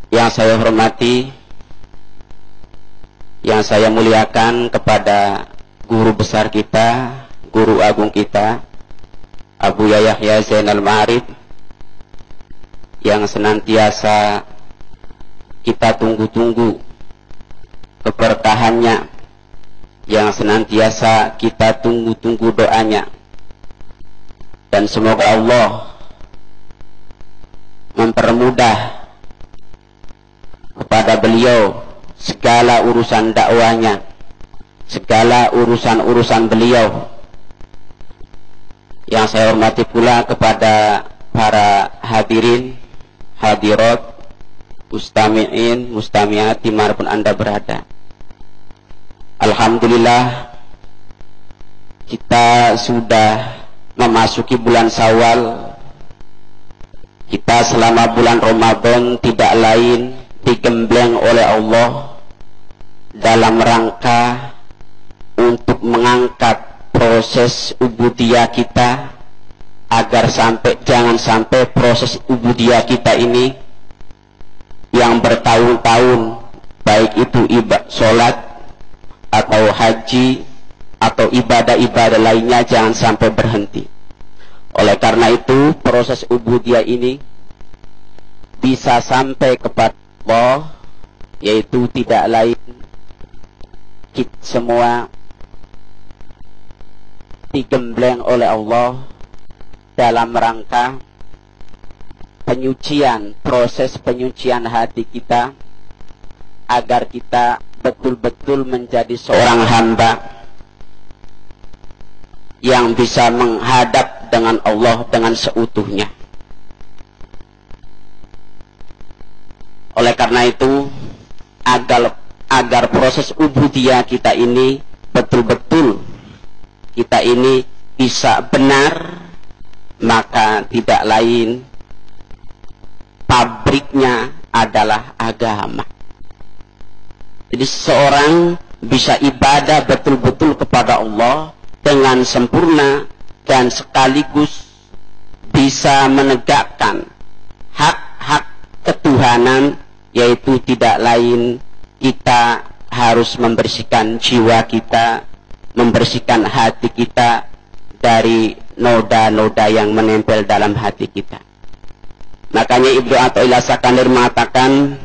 Yang saya hormati, yang saya muliakan kepada guru besar kita, guru agung kita, Abu Yahya Zainal Ma'arif, yang senantiasa kita tunggu-tunggu keberkahannya, yang senantiasa kita tunggu-tunggu doanya. Dan semoga Allah mempermudah kepada beliau segala urusan dakwanya, segala urusan-urusan beliau. Yang saya hormati pula kepada para hadirin, hadirat, mustami'in, mustami'at dimanapun Anda berada. Alhamdulillah, kita sudah memasuki bulan Syawal. Kita selama bulan Ramadan tidak lain digembleng oleh Allah dalam rangka untuk mengangkat proses ubudiyah kita, agar jangan sampai proses ubudiyah kita ini yang bertahun-tahun, baik itu sholat atau haji atau ibadah-ibadah lainnya, jangan sampai berhenti. Oleh karena itu, proses ubudiyah ini bisa sampai kepada Allah, yaitu tidak lain kita semua digembleng oleh Allah dalam rangka penyucian, proses penyucian hati kita, agar kita betul-betul menjadi seorang hamba yang bisa menghadap dengan Allah dengan seutuhnya. Oleh karena itu, agar proses ubudiyah kita ini betul-betul kita ini bisa benar, maka tidak lain pabriknya adalah agama. Jadi seorang bisa ibadah betul-betul kepada Allah dengan sempurna dan sekaligus bisa menegakkan hak-hak ketuhanan, yaitu tidak lain kita harus membersihkan jiwa kita, membersihkan hati kita dari noda-noda yang menempel dalam hati kita. Makanya Ibnu Athaillah Sakanir mengatakan,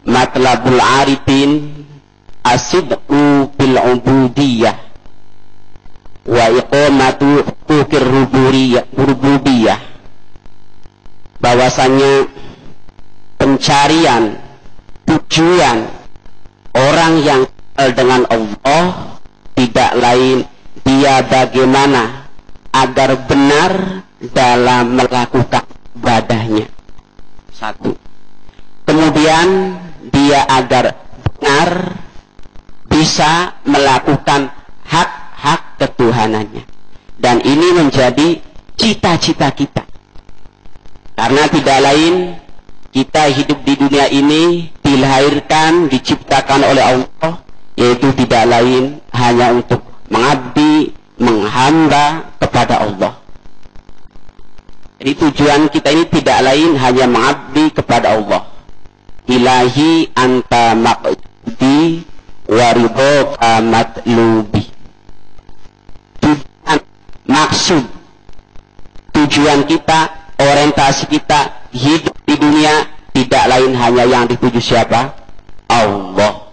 matlabul arifin asidqu bil ubudiyah wa iqamatu huquqir rububiyah. Bahwasanya pencarian tujuan orang yang kenal dengan Allah tidak lain dia bagaimana agar benar dalam melakukan ibadahnya. Satu. Kemudian dia agar benar bisa melakukan hak-hak ketuhanannya. Dan ini menjadi cita-cita kita. Karena tidak lain kita hidup di dunia ini dilahirkan, diciptakan oleh Allah, yaitu tidak lain hanya untuk mengabdi, menghamba kepada Allah. Jadi tujuan kita ini tidak lain hanya mengabdi kepada Allah. Ilahi anta maqdi wa ridhoka matlubi. Maksud, tujuan kita, orientasi kita hidup di dunia tidak lain hanya yang dituju siapa? Allah.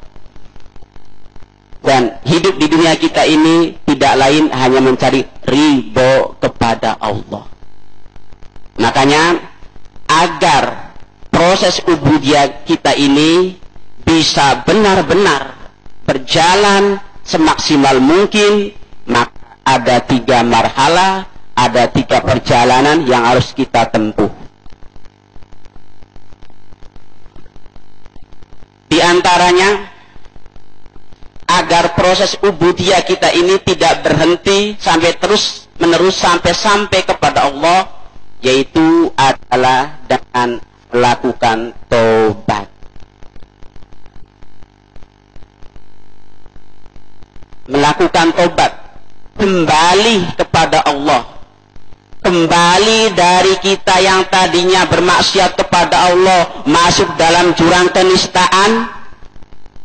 Dan hidup di dunia kita ini tidak lain hanya mencari ridho kepada Allah. Makanya agar proses ubudiyah kita ini bisa benar-benar berjalan semaksimal mungkin, maka ada 3 marhalah, ada 3 perjalanan yang harus kita tempuh. Di antaranya, agar proses ubudiyah kita ini tidak berhenti sampai terus menerus sampai kepada Allah, yaitu adalah dengan melakukan taubat. Melakukan taubat, kembali kepada Allah, kembali dari kita yang tadinya bermaksiat kepada kepada Allah, masuk dalam jurang kenistaan,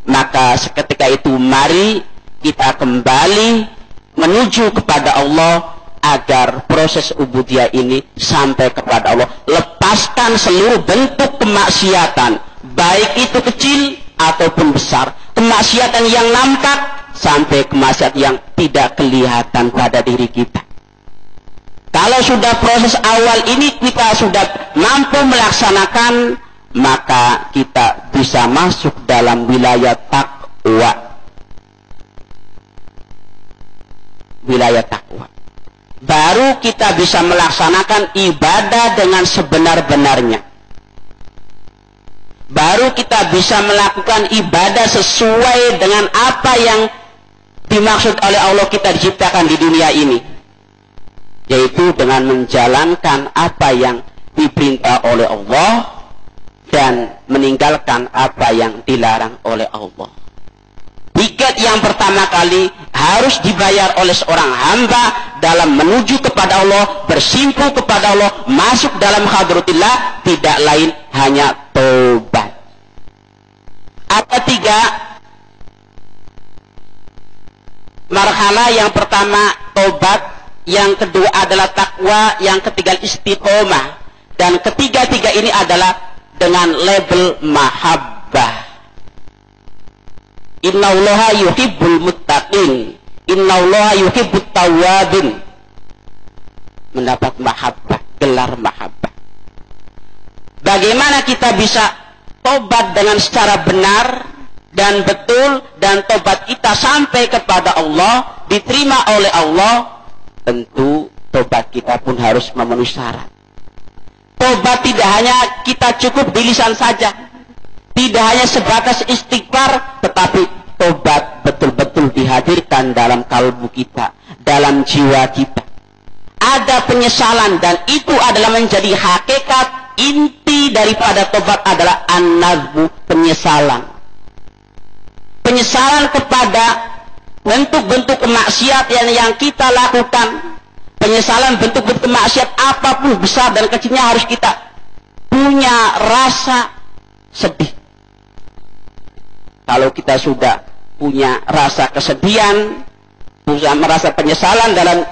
maka seketika itu mari kita kembali menuju kepada Allah agar proses ubudiyah ini sampai kepada Allah. Lepaskan seluruh bentuk kemaksiatan, baik itu kecil ataupun besar, kemaksiatan yang nampak sampai kemaksiatan yang tidak kelihatan pada diri kita. Kalau sudah proses awal ini kita sudah mampu melaksanakan, maka kita bisa masuk dalam wilayah takwa. Wilayah takwa. Baru kita bisa melaksanakan ibadah dengan sebenar-benarnya. Baru kita bisa melakukan ibadah sesuai dengan apa yang dimaksud oleh Allah kita diciptakan di dunia ini, yaitu dengan menjalankan apa yang diperintah oleh Allah dan meninggalkan apa yang dilarang oleh Allah. Tiket yang pertama kali harus dibayar oleh seorang hamba dalam menuju kepada Allah, bersimpuh kepada Allah, masuk dalam hadratillah, tidak lain hanya tobat. Ada 3 marhalah. Yang pertama tobat, yang kedua adalah takwa, yang ketiga istiqomah, dan ketiga-tiga ini adalah dengan label mahabbah. Innallaha yuhibbul muttaqin, innallaha yuhibbut tawwabin. Mendapat mahabbah, gelar mahabbah. Bagaimana kita bisa tobat dengan secara benar dan betul, dan tobat kita sampai kepada Allah, diterima oleh Allah? Tentu tobat kita pun harus memenuhi syarat. Tobat tidak hanya kita cukup di lisan saja, tidak hanya sebatas istighfar, tetapi tobat betul-betul dihadirkan dalam kalbu kita, dalam jiwa kita. Ada penyesalan, dan itu adalah menjadi hakikat inti daripada tobat adalah an-nadbu, penyesalan. Penyesalan kepada bentuk-bentuk kemaksiatan yang kita lakukan. Penyesalan bentuk-bentuk kemaksiat apapun besar dan kecilnya harus kita punya rasa sedih. Kalau kita sudah punya rasa kesedihan, punya merasa penyesalan dalam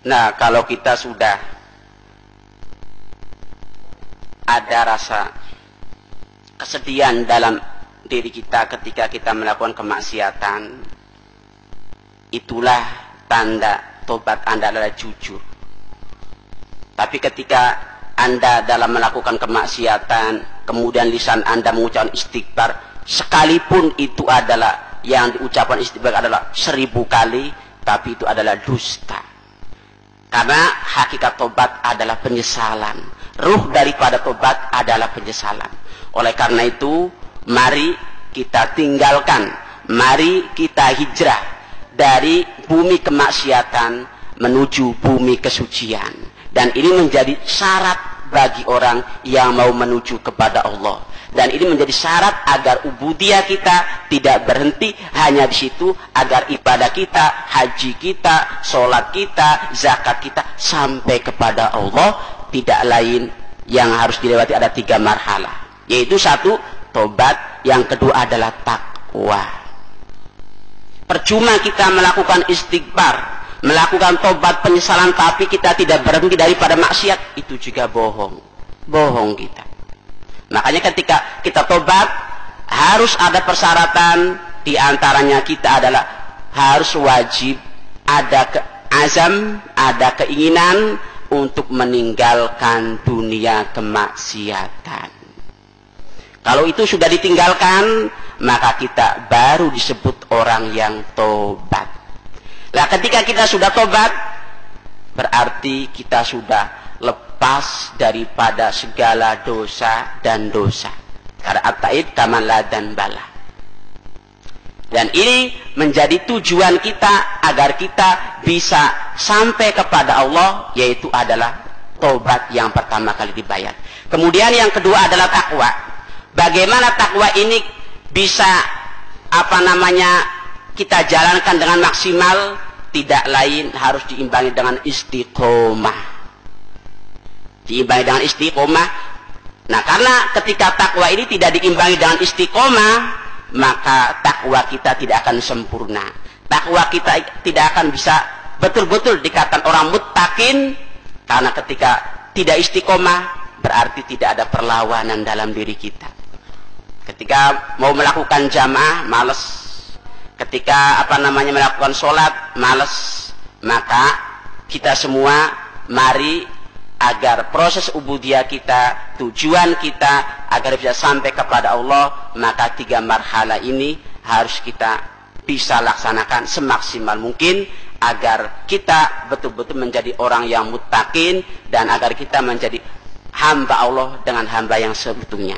Nah, kalau kita sudah ada rasa kesedihan dalam diri kita ketika kita melakukan kemaksiatan, itulah tanda tobat Anda adalah jujur. Tapi ketika Anda dalam melakukan kemaksiatan, kemudian lisan Anda mengucapkan istighfar, sekalipun itu adalah yang diucapkan istighfar adalah 1000 kali, tapi itu adalah dusta. Karena hakikat tobat adalah penyesalan. Ruh daripada tobat adalah penyesalan. Oleh karena itu, mari kita tinggalkan, mari kita hijrah dari bumi kemaksiatan menuju bumi kesucian. Dan ini menjadi syarat bagi orang yang mau menuju kepada Allah. Dan ini menjadi syarat agar ubudiyah kita tidak berhenti hanya di situ, agar ibadah kita, haji kita, sholat kita, zakat kita sampai kepada Allah. Tidak lain yang harus dilewati ada 3 marhalah, yaitu 1 tobat, yang kedua adalah takwa. Percuma kita melakukan istighfar, melakukan tobat penyesalan, tapi kita tidak berhenti daripada maksiat, itu juga bohong kita. Makanya ketika kita tobat harus ada persyaratan, di antaranya kita adalah harus wajib ada azam, ada keinginan untuk meninggalkan dunia kemaksiatan. Kalau itu sudah ditinggalkan, maka kita baru disebut orang yang tobat. Nah, ketika kita sudah tobat, berarti kita sudah lepas daripada segala dosa dan dosa. Karena at-taib kaman la dzanbala. Dan ini menjadi tujuan kita agar kita bisa sampai kepada Allah, yaitu adalah tobat yang pertama kali dibayar. Kemudian yang kedua adalah takwa. Bagaimana takwa ini bisa kita jalankan dengan maksimal? Tidak lain harus diimbangi dengan istiqomah. Diimbangi dengan istiqomah. Nah, karena ketika takwa ini tidak diimbangi dengan istiqomah, maka takwa kita tidak akan sempurna. Takwa kita tidak akan bisa betul-betul dikatakan orang muttaqin, karena ketika tidak istiqomah berarti tidak ada perlawanan dalam diri kita. Ketika mau melakukan jamaah malas, ketika melakukan sholat malas, maka kita semua mari agar proses ubudiyah kita, tujuan kita agar bisa sampai kepada Allah, maka 3 marhala ini harus kita bisa laksanakan semaksimal mungkin agar kita betul-betul menjadi orang yang muttaqin dan agar kita menjadi hamba Allah dengan hamba yang sebetulnya.